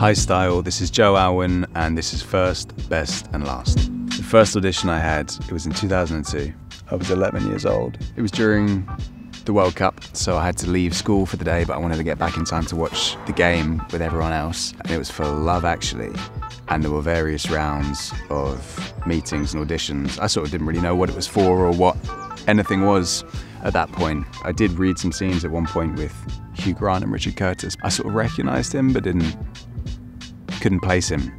Hi Style, this is Joe Alwyn and this is First, Best and Last. The first audition I had, it was in 2002. I was 11 years old. It was during the World Cup, so I had to leave school for the day, but I wanted to get back in time to watch the game with everyone else. And it was for Love Actually, and there were various rounds of meetings and auditions. I sort of didn't really know what it was for or what anything was at that point. I did read some scenes at one point with Hugh Grant and Richard Curtis. I sort of recognised him, but couldn't place him.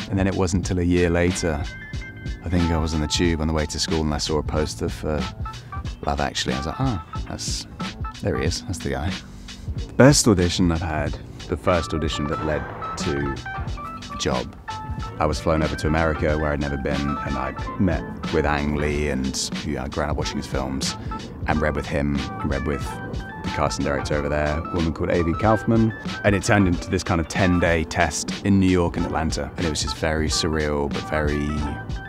And then it wasn't until a year later, I think I was on the tube on the way to school and I saw a poster for Love Actually. I was like, oh, there he is, that's the guy. The best audition I've had, the first audition that led to a job. I was flown over to America where I'd never been, and I met with Ang Lee and I'd grown up watching his films and read with him and read with the casting director over there, a woman called A.V. Kaufman. And it turned into this kind of 10-day test in New York and Atlanta. And it was just very surreal, but very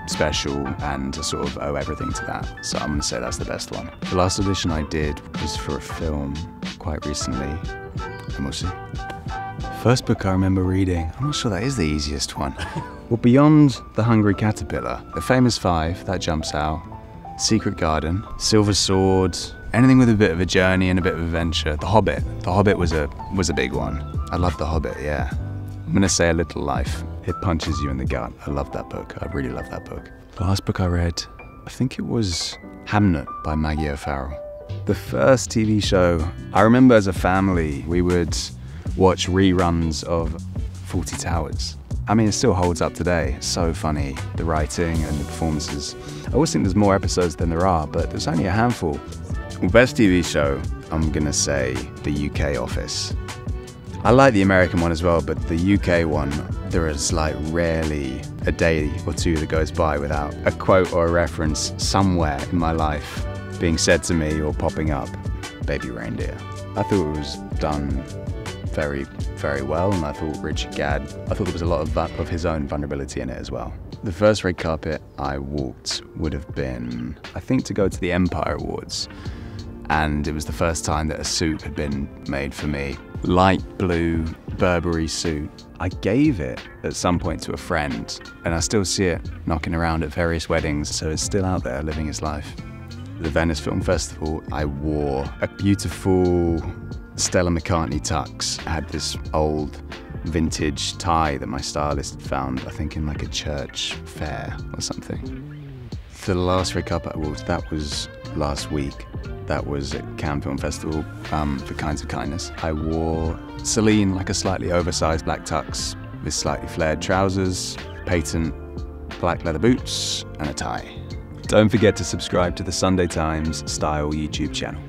special, and I sort of owe everything to that. So I'm gonna say that's the best one. The last audition I did was for a film quite recently, and we'll see. First book I remember reading, I'm not sure that is the easiest one. Well, beyond The Hungry Caterpillar, The Famous Five, that jumps out, Secret Garden, Silver Sword, anything with a bit of a journey and a bit of adventure. The Hobbit. The Hobbit was a big one. I love The Hobbit, yeah. I'm gonna say A Little Life. It punches you in the gut. I love that book. I really love that book. The last book I read, I think it was Hamnet by Maggie O'Farrell. The first TV show, I remember as a family, we would watch reruns of Fawlty Towers. I mean, it still holds up today. It's so funny, the writing and the performances. I always think there's more episodes than there are, but there's only a handful. Well, best TV show, I'm gonna say The UK Office. I like the American one as well, but the UK one, there is like rarely a day or two that goes by without a quote or a reference somewhere in my life being said to me or popping up. Baby Reindeer. I thought it was done very, very well, and I thought Richard Gadd, I thought there was a lot of his own vulnerability in it as well. The first red carpet I walked would have been, I think, to go to the Empire Awards. And it was the first time that a suit had been made for me. Light blue Burberry suit. I gave it at some point to a friend, and I still see it knocking around at various weddings, so it's still out there living its life. The Venice Film Festival, I wore a beautiful Stella McCartney tux. I had this old vintage tie that my stylist found, I think in like a church fair or something. The last red carpet awards, that was last week. That was at Cannes Film Festival for Kinds of Kindness. I wore Celine, like a slightly oversized black tux with slightly flared trousers, patent black leather boots, and a tie. Don't forget to subscribe to the Sunday Times Style YouTube channel.